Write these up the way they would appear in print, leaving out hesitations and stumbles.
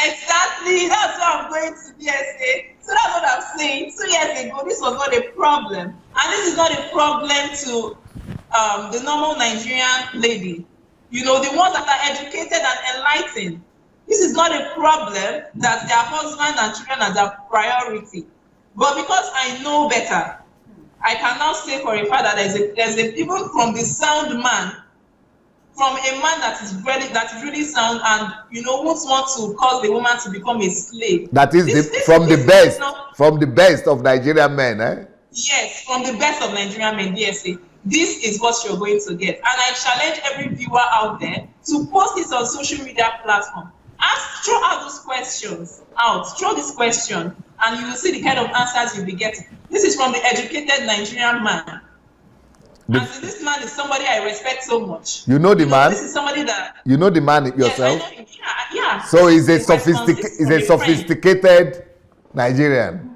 Exactly. That's what I'm going to DSA. So that's what I'm saying. 2 years ago, this was not a problem. And this is not a problem to the normal Nigerian lady. You know, the ones that are educated and enlightened. This is not a problem that their husband and children are their priority. But because I know better, I can now say for a fact that there's a even from the sound man, from a man that is really sound and won't want to cause the woman to become a slave. That is from the best of Nigerian men, eh? Yes, from the best of Nigerian men, DSA. This is what you're going to get. And I challenge every viewer out there to post this on social media platform. Throw out those questions throw this question, and you will see the kind of answers you'll be getting. This is from the educated Nigerian man. And this man is somebody I respect so much. You know the man? This is somebody that... You know the man yourself? Yes, I know. Yeah. So he's a sophisticated Nigerian.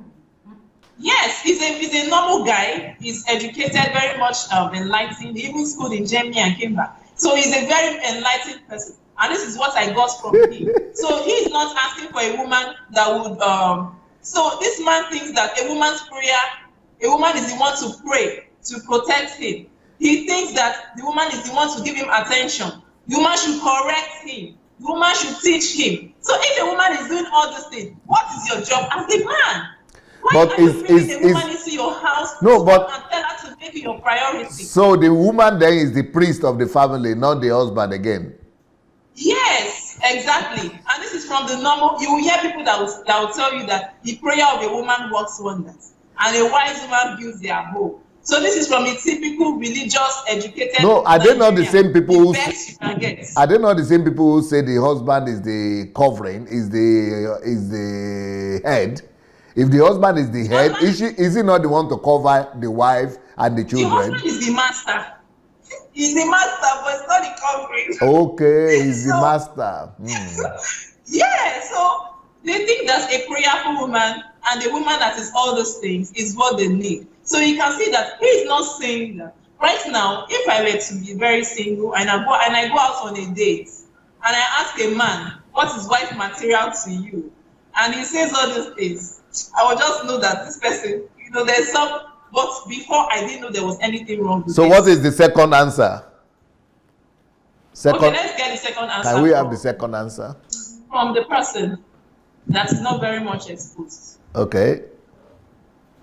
Yes, he's a normal guy. He's educated, very much enlightened. He even schooled in Germany and came back. So he's a very enlightened person. And this is what I got from him. So he's not asking for a woman that would... So this man thinks that a woman's prayer, a woman is the one to pray, to protect him. He thinks that the woman is the one to give him attention. The woman should correct him. The woman should teach him. So if a woman is doing all these things, what is your job as a man? Why are you bringing a woman into your house and tell her to make it your priority? So the woman then is the priest of the family, not the husband again. Yes, exactly. And this is from the normal. You will hear people that will tell you that the prayer of a woman works wonders, and a wise woman builds their home. So this is from a typical religious, educated. No, are they not the same people who? Are they not the same people who say the husband is the covering, is the head? If the husband is the head, is he not the one to cover the wife and the children? The husband is the master. He's the master, but it's not the covering. Okay, he's the master. Yeah, so they think that a prayerful woman and a woman that is all those things is what they need. So you can see that he's not saying that. Right now, if I were to be very single and I go out on a date and I ask a man, what is wife material to you? And he says all these things, I will just know that this person, there's some. But before, I didn't know there was anything wrong with So what is the second answer? Okay, let's get the second answer. Can we have the second answer? From the person that's not very much exposed. Okay.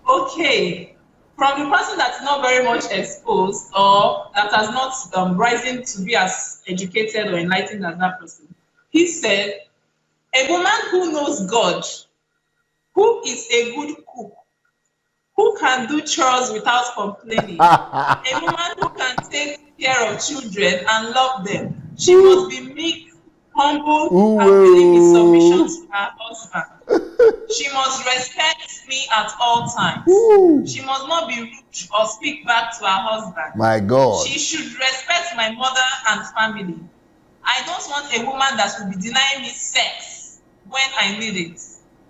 Okay. From the person that's not very much exposed or that has not risen to be as educated or enlightened as that person, he said, a woman who knows God, who is a good cook, who can do chores without complaining, a woman who can take care of children and love them. She must be meek, humble, and willing in submission to her husband. She must respect me at all times. She must not be rude or speak back to her husband. My God. She should respect my mother and family. I don't want a woman that will be denying me sex when I need it.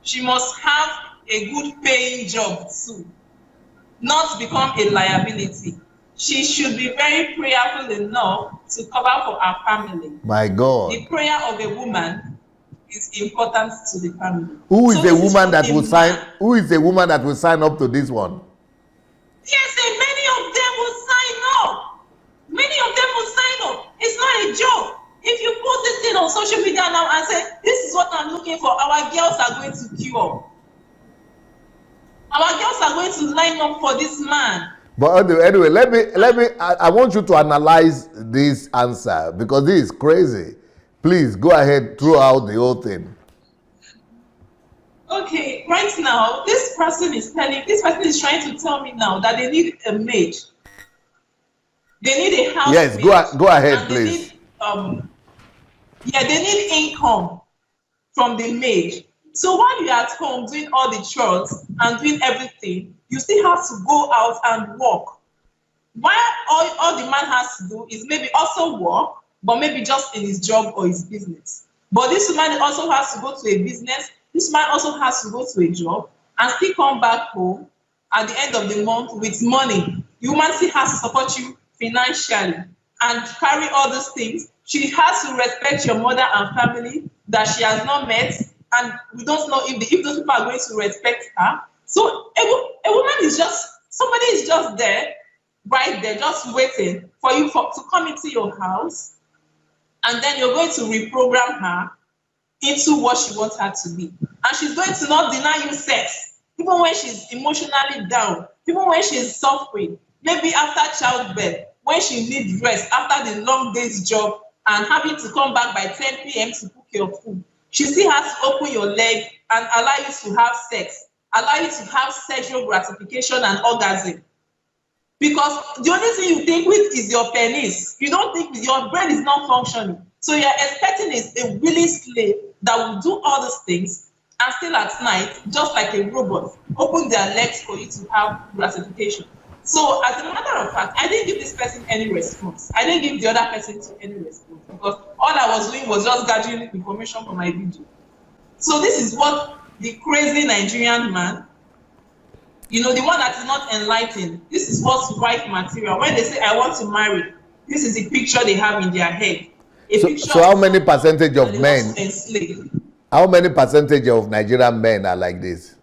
She must have a good paying job too, not become a liability. She should be very prayerful enough to cover for her family. My God. The prayer of a woman is important to the family. Who is the woman that will sign? Who is the woman that will sign up to this one? Yes, and many of them will sign up. Many of them will sign up. It's not a joke. If you post this thing on social media now and say, this is what I'm looking for, our girls are going to queue up. Our girls are going to line up for this man. But anyway, let me. I want you to analyze this answer because this is crazy. Please go ahead, throw out the whole thing. Okay, right now, this person is trying to tell me now that they need a maid. They need a house. Yes, go ahead, please. They need income from the maid. So while you're at home doing all the chores and doing everything, you still have to go out and work. While all the man has to do is maybe also work, but maybe just in his job or his business. But this man also has to go to a business. This man also has to go to a job and still come back home at the end of the month with money. The woman still has to support you financially and carry all those things. She has to respect your mother and family that she has not met, and we don't know if those people are going to respect her. So a woman is just, somebody is just there, right there, just waiting for you to come into your house, and then you're going to reprogram her into what she wants her to be. And she's going to not deny you sex, even when she's emotionally down, even when she's suffering, maybe after childbirth, when she needs rest after the long day's job and having to come back by 10 p.m. to cook your food. She still has to open your leg and allow you to have sex, allow you to have sexual gratification and orgasm. Because the only thing you think with is your penis. You don't think your brain is not functioning. So you're expecting a willing slave that will do all these things and still at night, just like a robot, open their legs for you to have gratification. So as a matter of fact, I didn't give this person any response. I didn't give the other person any response because all I was doing was just gathering information for my video. So this is what the crazy Nigerian man, the one that is not enlightened, this is what's white material. When they say, I want to marry, this is the picture they have in their head. So how many percentage of men, how many percentage of Nigerian men are like this?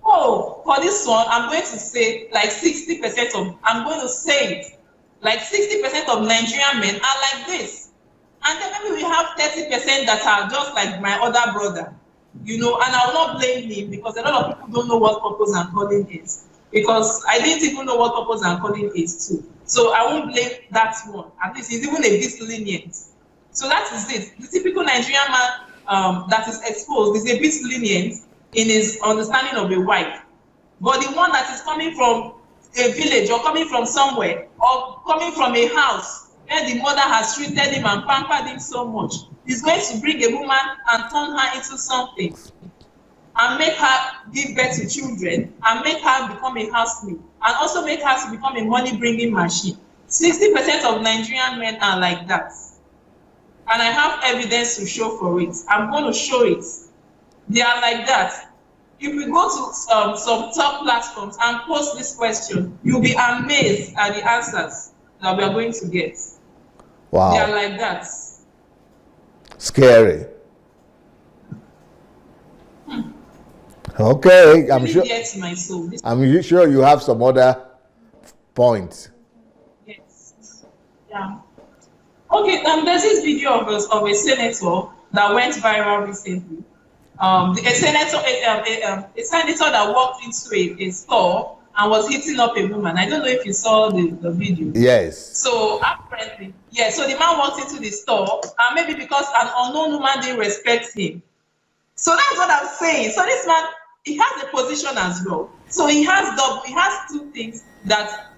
Oh, for this one, I'm going to say like 60% of, I'm going to say it, like 60% of Nigerian men are like this. And then maybe we have 30% that are just like my other brother, and I will not blame him because a lot of people don't know what purpose and calling is. Because I didn't even know what purpose and calling is too. So I won't blame that one. At least he's even a bit lenient. So that is it. The typical Nigerian man that is exposed is a bit lenient in his understanding of a wife. But the one that is coming from a village or coming from somewhere or coming from a house where the mother has treated him and pampered him so much is going to bring a woman and turn her into something and make her give birth to children and make her become a housemaid and also make her to become a money-bringing machine. 60% of Nigerian men are like that. And I have evidence to show for it. I'm going to show it. They are like that. If we go to some top platforms and post this question, you'll be amazed at the answers that we are going to get. Wow. They are like that. Scary. Okay, I'm sure. Gets my soul. I'm sure you have some other points. Yes. Yeah. Okay. There's this video of a senator that went viral recently. A senator that walked into a store and was hitting up a woman. I don't know if you saw the video. Yes. So apparently, so the man walked into the store, and maybe because an unknown woman didn't respect him. So that's what I'm saying. So this man, he has a position as well. So he has two things that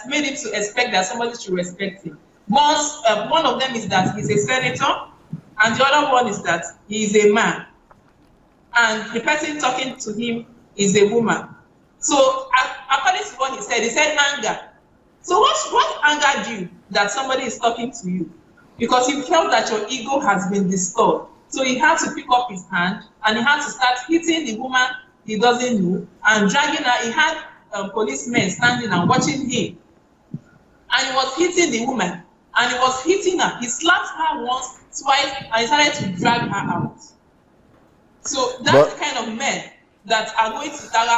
made him to expect that somebody should respect him. One of them is that he's a senator, and the other one is that he is a man. And the person talking to him is a woman. So according to what he said anger. So what angered you that somebody is talking to you? Because he felt that your ego has been disturbed. So he had to pick up his hand and he had to start hitting the woman he doesn't know and dragging her. He had policemen standing and watching him. And he was hitting the woman and he was hitting her. He slapped her once, twice, and he started to drag her out. So that's the kind of men that are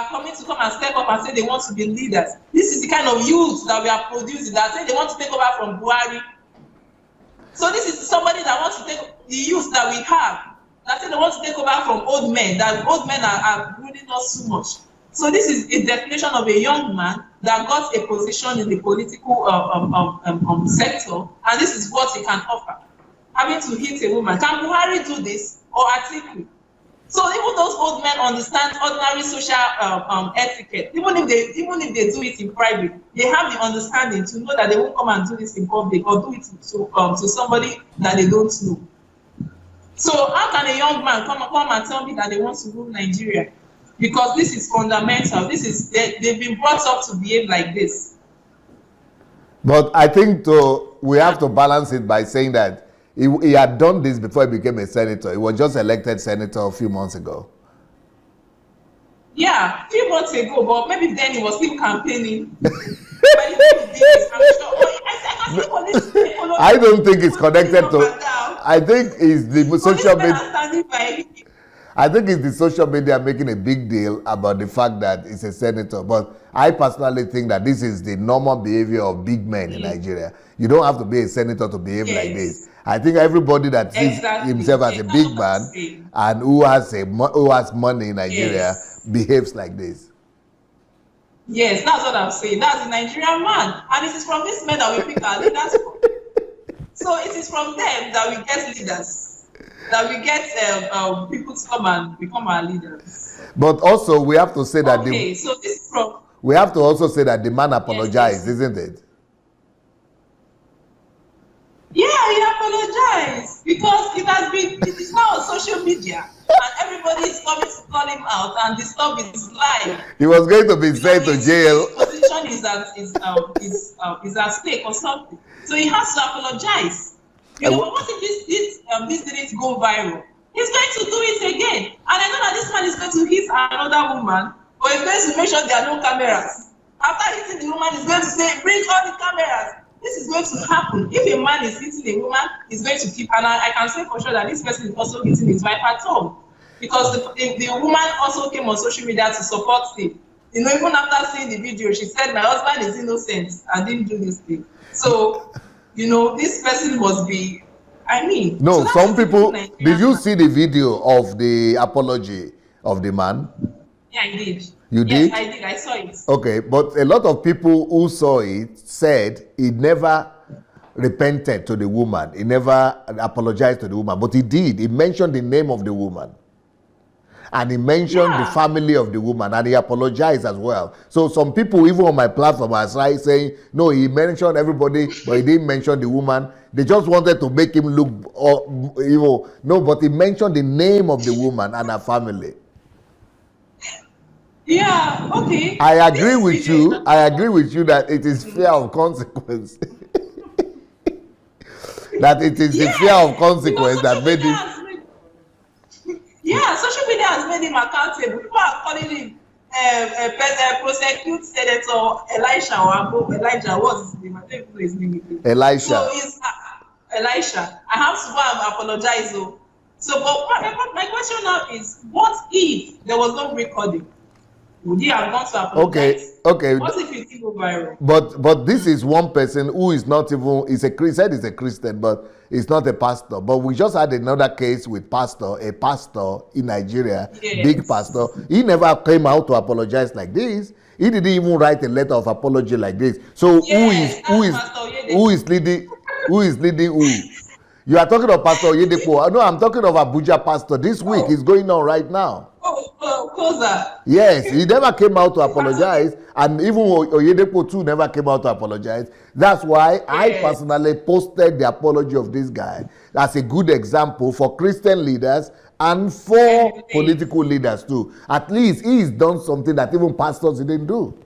coming to come and step up and say they want to be leaders. This is the kind of youth that we are producing that say they want to take over from Buhari. So this is somebody that wants to take the youth that we have, that say they want to take over from old men, that old men are ruling us so much. So this is a definition of a young man that got a position in the political sector, and this is what he can offer. Having to hit a woman. Can Buhari do this or Atiku? So even those old men understand ordinary social etiquette. Even if they do it in private, they have the understanding to know that they won't come and do this in public or do it to somebody that they don't know. So how can a young man come and tell me that they want to rule Nigeria? Because this is fundamental. They've been brought up to behave like this. But I think we have to balance it by saying that he had done this before he became a senator. He was just elected senator a few months ago. Yeah, a few months ago, but maybe then he was still campaigning. I don't think it's connected to. I think it's the social Policemen media. are standing by him. I think it's the social media making a big deal about the fact that it's a senator. But I personally think that this is the normal behavior of big men in Nigeria. You don't have to be a senator to behave like this. I think everybody that sees himself as a big man and who has money in Nigeria behaves like this. Yes, that's what I'm saying. That's the Nigerian man. And it is from these men that we pick our leaders from. So it is from them that we get leaders, that we get people to come and become our leaders. But also we have to say that so this is from. We have to also say that the man apologized, isn't it? Yeah, he apologized because it is now on social media and everybody is coming to call him out and disturb his life. He was going to be sent to jail. His position is at stake or something. So he has to apologize. But what if this didn't go viral? He's going to do it again. And I know that this man is going to hit another woman, but he's going to make sure there are no cameras. After hitting the woman, he's going to say, bring all the cameras. This is going to happen. If a man is hitting a woman, he's going to keep, and I can say for sure that this person is also hitting his wife at home. Because the woman also came on social media to support him. You know, even after seeing the video, she said, my husband is innocent and didn't do this thing. So, you know, this person must be, No, so some people, did you see the video of the apology of the man? Yeah, I did. You did? Yes, I did. I saw it. Okay, but a lot of people who saw it said he never repented to the woman. He never apologized to the woman, but he did. He mentioned the name of the woman. And he mentioned the family of the woman, and he apologized as well. So some people, even on my platform, are saying, no, he mentioned everybody, but he didn't mention the woman. They just wanted to make him look evil. No, but he mentioned the name of the woman and her family. Yeah, okay. I agree with you. I agree with you that it is fear of consequence. That it is the fear of consequence that made him. Yeah, social media has made him accountable. People are calling him prosecute Senator Elijah. What's his name? I don't know his name. Elisha. So it's Elisha. I have to go and apologize. So, but my question now is, what if there was no recording? Would he have gone to apologize? Okay. What if it didn't go viral? But this is one person who is not even, he said he's a Christian, but he's not a pastor. But we just had another case with a pastor in Nigeria, big pastor. He never came out to apologize like this. He didn't even write a letter of apology like this. So who is leading who? You are talking of Pastor Oyedepo. No, I'm talking of Abuja pastor. This week is going on right now. Koza. Yes, he never came out to apologize, and even Oyedepo too never came out to apologize. That's why I personally posted the apology of this guy as a good example for Christian leaders and for political leaders too. At least he's done something that even pastors didn't do.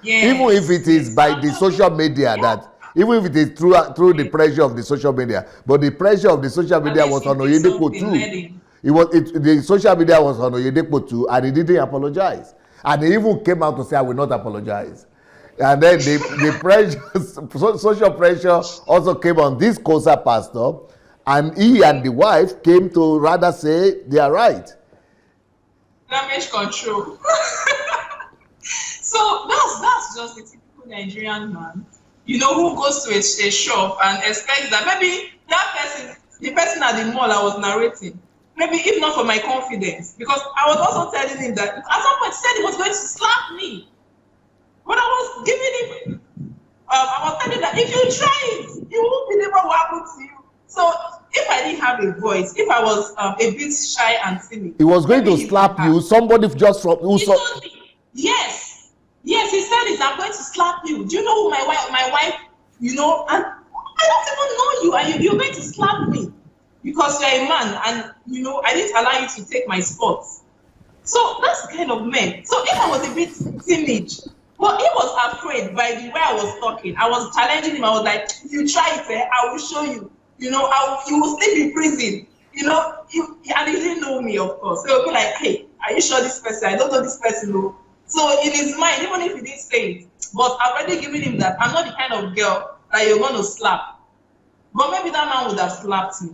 Even if it is by the social media even if it is through the pressure of the social media, but the pressure of the social media was on Oyedepo too. The social media was on Oyedepo too, and he didn't apologize. And he even came out to say, I will not apologize. And then the pressure, social pressure also came on this Kosa pastor, and he and the wife came to rather say they are right. Damage control. So that's just a typical Nigerian man, you know, who goes to a shop and expects that maybe the person at the mall I was narrating, maybe if not for my confidence, because I was also telling him that at some point he said he was going to slap me. But I was giving him, I was telling him that if you try it, you won't believe what will happen to you. So if I didn't have a voice, if I was a bit shy and timid, he was going to slap you. Somebody just from who saw. Yes, he said it. I'm going to slap you. Do you know who my wife, you know, and I don't even know you, and you're going to slap me because you're a man, and you know I didn't allow you to take my spots. So that's the kind of man. So if I was a bit timid, but he was afraid by the way I was talking. I was challenging him. I was like, if you try it, I will show you. You know, you will sleep in prison. You know, and he didn't know me, of course. So he'll be like, hey, are you sure this person? I don't know this person, no. So in his mind, even if he didn't say it, but I've already given him that I'm not the kind of girl that you're going to slap. But maybe that man would have slapped me.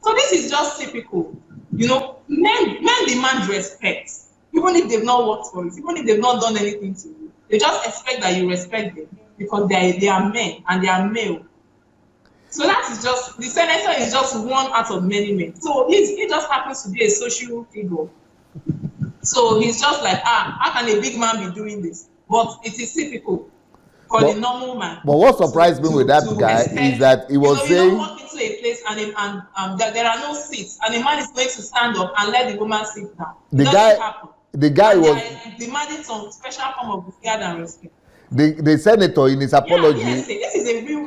So this is just typical. You know, men demand respect, even if they've not worked for it, even if they've not done anything to you. They just expect that you respect them because they are men and they are male. So that is just, the senator is just one out of many men. So he just happens to be a social figure. So he's just like, how can a big man be doing this? But it is typical for the normal man. But what surprised me with that guy is that he was saying, you don't walk into a place and there are no seats, and a man is going to stand up and let the woman sit down. The guy was demanding some special form of regard and respect. The senator in his apology. Yes, this is a real.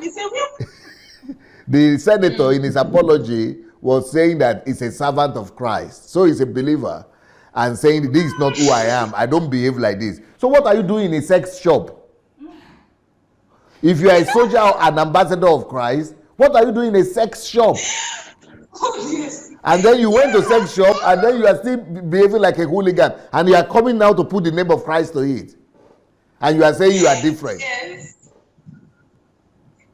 The senator in his apology was saying that he's a servant of Christ, so he's a believer, and saying this is not who I am. I don't behave like this. So what are you doing in a sex shop? If you are a soldier or an ambassador of Christ, what are you doing in a sex shop? Oh, yes. And then you went to sex shop, and then you are still behaving like a hooligan, and you are coming now to put the name of Christ to it, and you are saying you are different.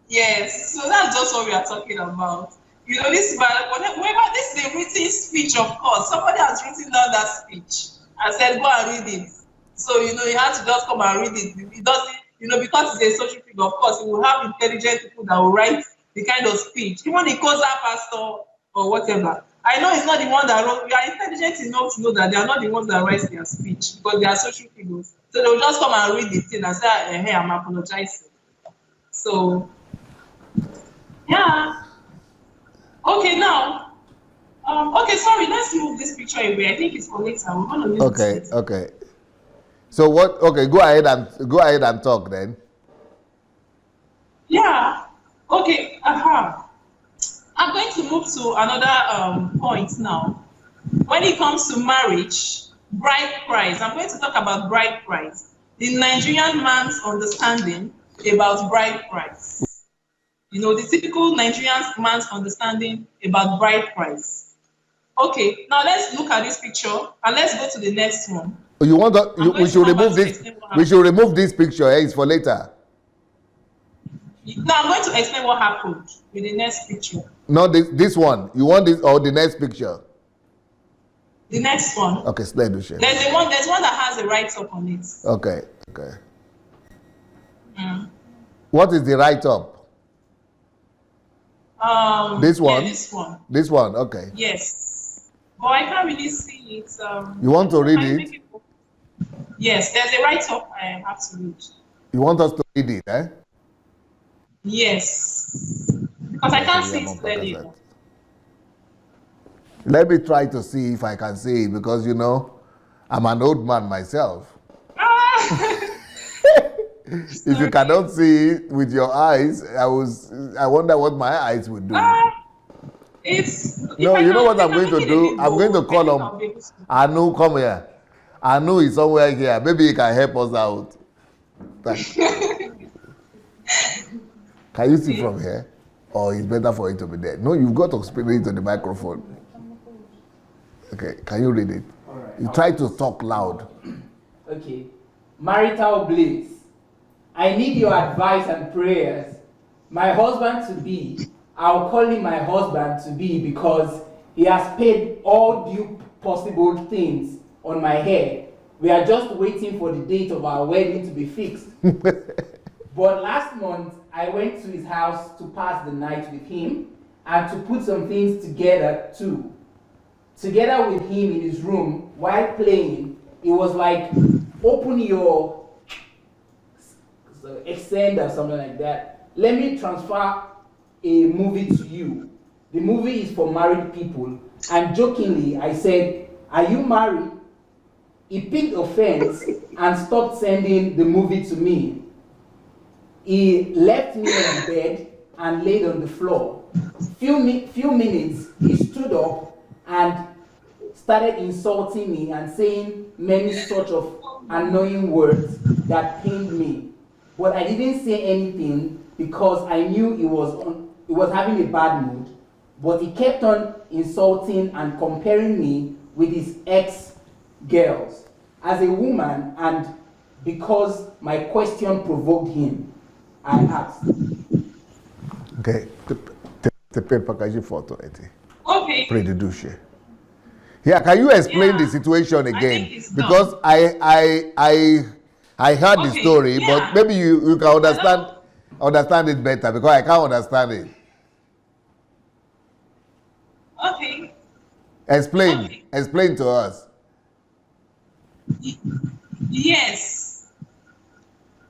Yes. So that's just what we are talking about. You know, this is a written speech, of course. Somebody has written down that speech and said, go and read it. So, you know, you have to just come and read it. It doesn't, you know, because it's a social figure, of course, you will have intelligent people that will write the kind of speech. Even the Kosa pastor or whatever. I know it's not the one that wrote. We are intelligent enough to know that they are not the ones that write their speech because they are social figures. So they will just come and read the thing and say, hey, I'm apologizing. So, yeah. Okay, now. Okay, sorry, let's move this picture away. I think it's for later. We're going to use this. Okay. So what? Okay, go ahead and talk then. Yeah. Okay. I'm going to move to another point now. When it comes to marriage, bride price. I'm going to talk about bride price. The Nigerian man's understanding about bride price. You know, the typical Nigerian man's understanding about bride price. Okay. Now let's look at this picture and let's go to the next one. You want to, we should remove this. We should remove this picture. It's for later. Now I'm going to explain what happened with the next picture. No, this one. You want this or the next picture? The next one. Okay, slide the share. There's one that has a write-up on it. Okay. What is the write-up? This one. Yeah, this one. This one. Okay. Yes, but I can't really see it. You want to read it? Yes, there's a write-up I have to read. You want us to read it, eh? Yes, because I can't see it clearly. Let me try to see if I can see it because, you know, I'm an old man myself. If you cannot see it with your eyes, I wonder what my eyes would do. No, you know what I'm going to do? I'm going to call him. Anu, come here. Anu is somewhere here. Maybe he can help us out. Can you see from here? Or it's better for it to be there? No, you've got to speak into the microphone. Okay, can you read it? All right. You try to talk loud. Okay. Marital bliss. I need your advice and prayers. My husband-to-be, I'll call him my husband-to-be because he has paid all due possible things on my head. We are just waiting for the date of our wedding to be fixed. But last month, I went to his house to pass the night with him and to put some things together too. Together with him in his room while playing, it was like, open your extend or something like that. Let me transfer a movie to you. The movie is for married people. And jokingly, I said, are you married? He picked offense and stopped sending the movie to me. He left me on the bed and laid on the floor. Few minutes, he stood up and started insulting me and saying many sort of annoying words that pained me. But I didn't say anything because I knew he was having a bad mood. But he kept on insulting and comparing me with his ex-girls. As a woman, and because my question provoked him, I asked. Okay. The paper photo. Okay. Preduduce. Yeah, can you explain the situation again? Because I heard the story, but maybe you can understand it better because I can't understand it. Okay. Explain to us. Yes,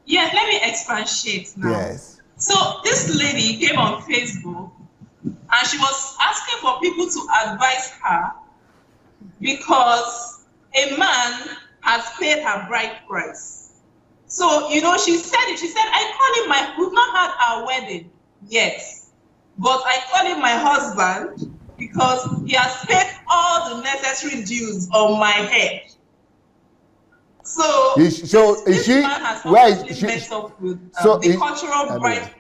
let me expatiate now. Yes. So this lady came on Facebook and she was asking for people to advise her because a man has paid her bride price. So, she said it. She said, we've not had our wedding yet, but I call him my husband because he has paid all the necessary dues on my head. So, this man has met up with the cultural bride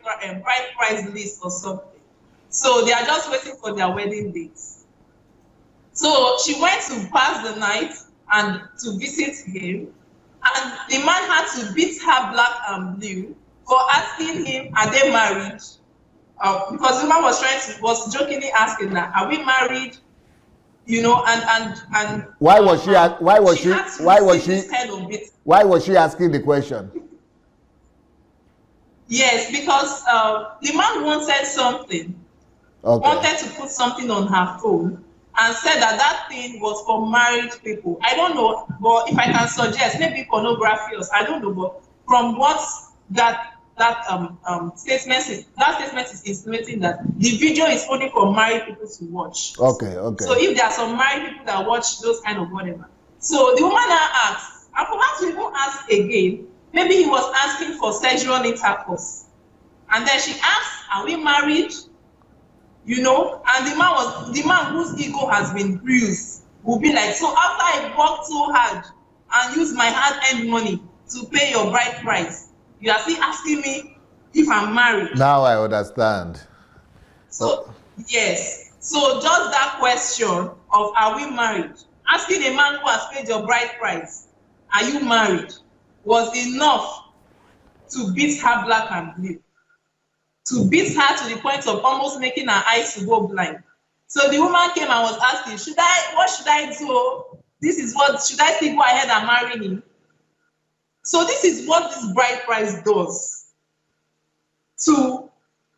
price list or something. So they are just waiting for their wedding dates. So she went to pass the night and to visit him, and the man had to beat her black and blue for asking him, are they married? Because the man was jokingly asking her, are we married? And why was she asking the question? Yes, because the man wanted something. Okay. Wanted to put something on her phone and said that thing was for married people. I don't know, but if I can suggest, maybe pornography or I don't know, but from what that statement is insinuating that the video is only for married people to watch. Okay. So if there are some married people that watch those kind of whatever. So the woman now asked, and perhaps we won't ask again, maybe he was asking for sexual intercourse. And then she asked, are we married? And the man whose ego has been bruised will be like, so after I worked so hard and used my hard-earned money to pay your bride price, you are still asking me if I'm married. Now I understand. So, yes. So just that question of are we married? Asking a man who has paid your bride price, are you married? Was enough to beat her black and blue. To beat her to the point of almost making her eyes to go blind. So the woman came and was asking, what should I do? Should I still go ahead and marry him? So this is what this bride price does to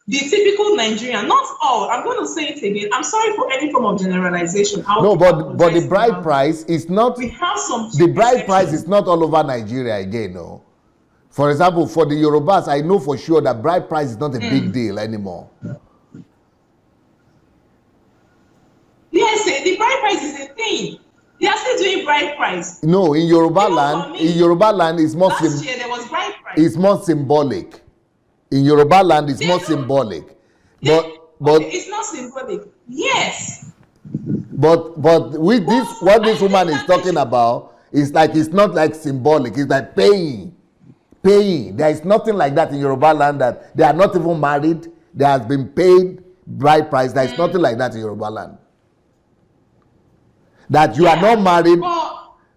the typical Nigerian. Not all, I'm going to say it again. I'm sorry for any form of generalization. No, but the bride price is not, the bride price is not all over Nigeria again, no. For example, for the Yorubas, I know for sure that bride price is not a big deal anymore. Yes, the bride price is a thing. They are still doing bride price. No, in Yoruba land, it's more last year there was bride price. It's more symbolic. In Yoruba land, it's more symbolic. But it's not symbolic. Yes. But with this, what this woman is talking about is like, it's not like symbolic. It's like paying. There is nothing like that in Yoruba land, that they are not even married. There has been paid bride price. There is nothing like that in Yoruba land. That you are not married,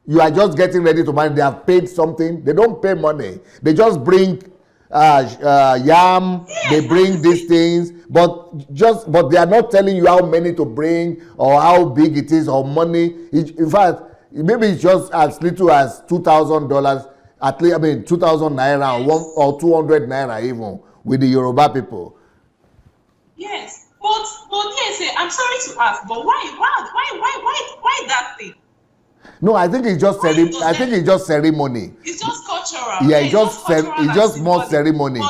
you are just getting ready to marry. They have paid something. They don't pay money. They just bring yam. They bring these things, but they are not telling you how many to bring or how big it is or money. In fact, maybe it's just as little as $2,000. At least, 2,000 naira or 200 naira even with the Yoruba people. Yes, but yes, I'm sorry to ask, but why that thing? No, I think it's just ceremony. It's just cultural. Yeah, it's just more ceremony.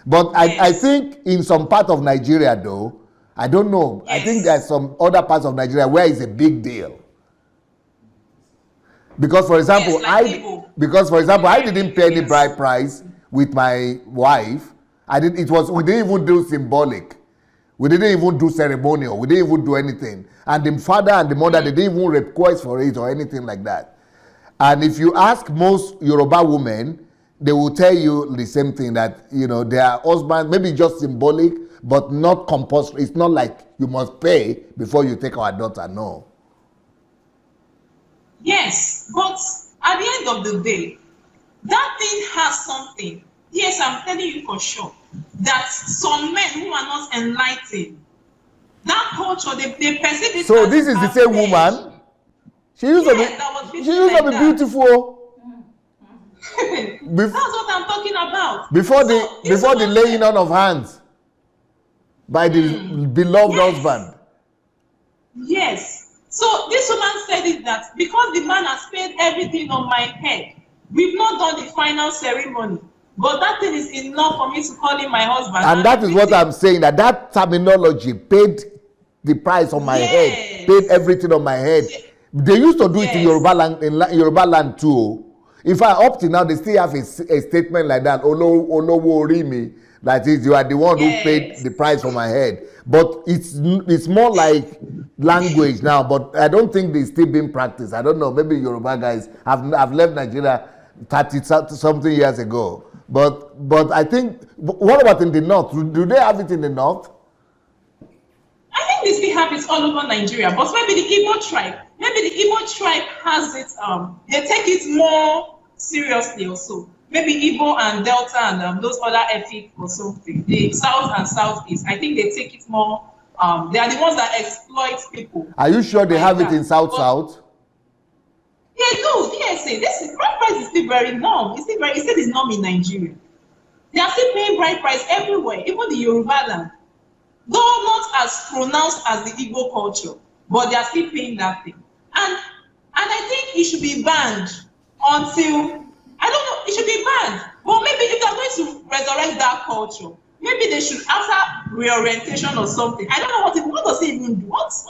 But yes. I think in some part of Nigeria, though, I don't know. Yes. I think there's some other parts of Nigeria where it's a big deal. Because for example, I didn't pay any bride price with my wife. We didn't even do symbolic. We didn't even do ceremonial. We didn't even do anything. And the father and the mother, they didn't even request for it or anything like that. And if you ask most Yoruba women, they will tell you the same thing, that their husband, maybe just symbolic, but not compulsory. It's not like you must pay before you take our daughter. No. Yes, but at the end of the day, that thing has something. Yes, I'm telling you for sure that some men who are not enlightened That culture, they perceive it. So this is the same woman. She used to be beautiful. That's what I'm talking about. Before the laying on of hands by the beloved husband. Yes. So this woman said it that because the man has paid everything on my head, we've not done the final ceremony. But that thing is enough for me to call him my husband. And that is what I'm saying, that terminology, paid the price on my head, paid everything on my head. They used to do it in Yoruba land too. In fact, up to now, they still have a statement like that, Olowo Orimi, that is, you are the one who paid the price for my head. But it's more like language now, but I don't think they still being practiced. I don't know, maybe Yoruba guys have left Nigeria 30-something years ago. But I think, what about in the north? Do they have it in the north? I think they still have it all over Nigeria, but maybe the Igbo tribe has it, they take it more seriously also. Maybe Igbo and Delta and those other ethnic or something. The South and Southeast, I think they take it more, they are the ones that exploit people. Are you sure they have it in South? They do, yes. Bride price is still very norm. It's still norm in Nigeria. They are still paying bride price everywhere, even the Yoruba land. Though not as pronounced as the Igbo culture, but they are still paying that thing. And I think it should be banned until, I don't know, it should be banned. Well, maybe if they're going to resurrect that culture, maybe they should, after reorientation or something, I don't know what does it even do? What's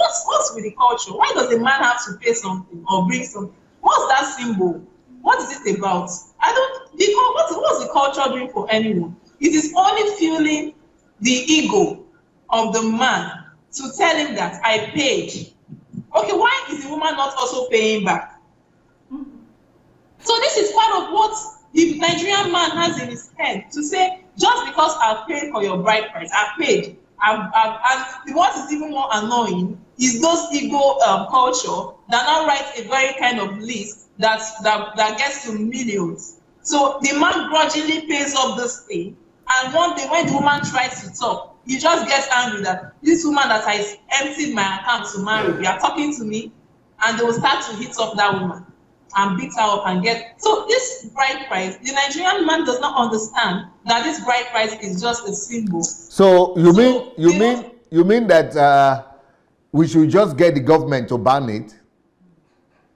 with the culture? Why does a man have to pay something or bring something? What's that symbol? What is it about? What's the culture doing for anyone? It is only fueling the ego of the man to tell him that I paid. Okay, why is the woman not also paying back? So this is part of what the Nigerian man has in his head, to say, just because I've paid for your bride price, I've paid. And what is even more annoying is those Igbo culture that now write a very kind of list that gets to millions. So the man grudgingly pays up this thing, and one day when the woman tries to talk, he just gets angry that this woman that I emptied my account to marry, you are talking to me, and they will start to hit up that woman and beat her up and get. So this bride price, the Nigerian man does not understand that this bride price is just a symbol. So you mean that we should just get the government to ban it?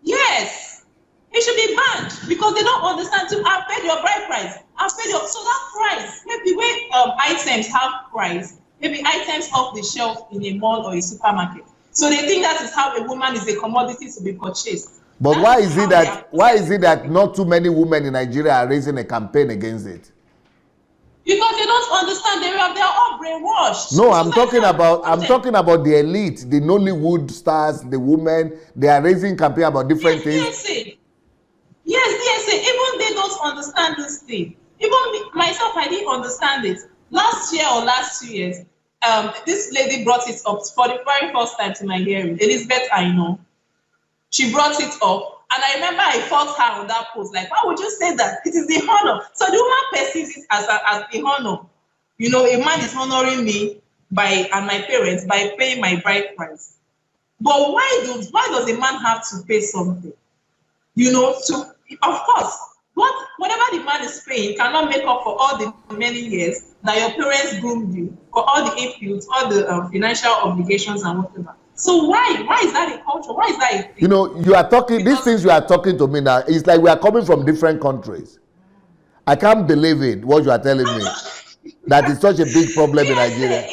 Yes, it should be banned because they don't understand. I've paid your bride price. So that price, maybe when items have price, maybe items off the shelf in a mall or a supermarket. So they think that is how a woman is a commodity to be purchased. But why is it that not too many women in Nigeria are raising a campaign against it? Because they don't understand. They are all brainwashed. No, I'm talking about the elite, the Nollywood stars, the women. They are raising campaign about different things. Yes, even they don't understand this thing. Even myself, I didn't understand it. Last year or last 2 years, this lady brought it up for the very first time to my hearing. Elizabeth, I know. She brought it up, and I remember I fought her on that post. Like, why would you say that? It is the honor. So the woman perceives it as the honor. You know, a man is honoring me and my parents by paying my bride price. But why does a man have to pay something? You know, of course, whatever the man is paying cannot make up for all the many years that your parents groomed you, for all the inputs, all the financial obligations and whatever. So why is that a culture? Why is that a thing? You know, you are talking, these things you are talking to me now, it's like we are coming from different countries. I can't believe it, what you are telling me. That is such a big problem in Nigeria.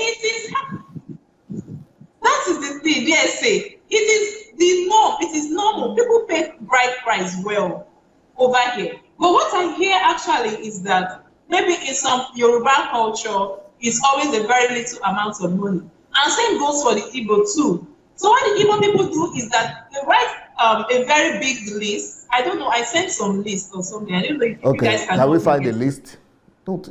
That is the thing, DSA. It is the norm. It is normal. People pay bride price well over here. But what I hear actually is that maybe in some Yoruba culture, it's always a very little amount of money. And same goes for the Igbo too. So what the Igbo people do is that they write a very big list. I don't know, I sent some list or something. I don't know if you guys can we find a list? You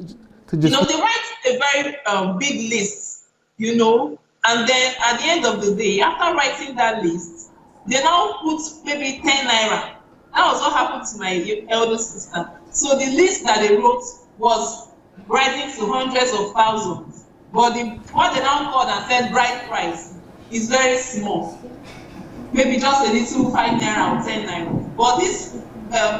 know, they write a very big list, you know, and then at the end of the day, after writing that list, they now put maybe 10 naira. That was what happened to my elder sister. So the list that they wrote was rising to hundreds of thousands. But what they now called and said bride price is very small. Maybe just a little 5 naira or 10 naira. But this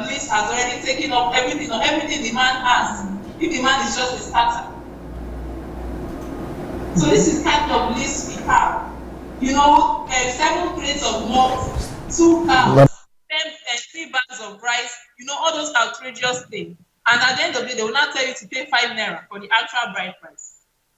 list has already taken up everything the man has. If the man is just a starter. So this is kind of list we have. You know, 7 crates of malt, 2 cows, 3 bags of rice, you know, all those outrageous things. And at the end of the day, they will not tell you to pay 5 naira for the actual bride price.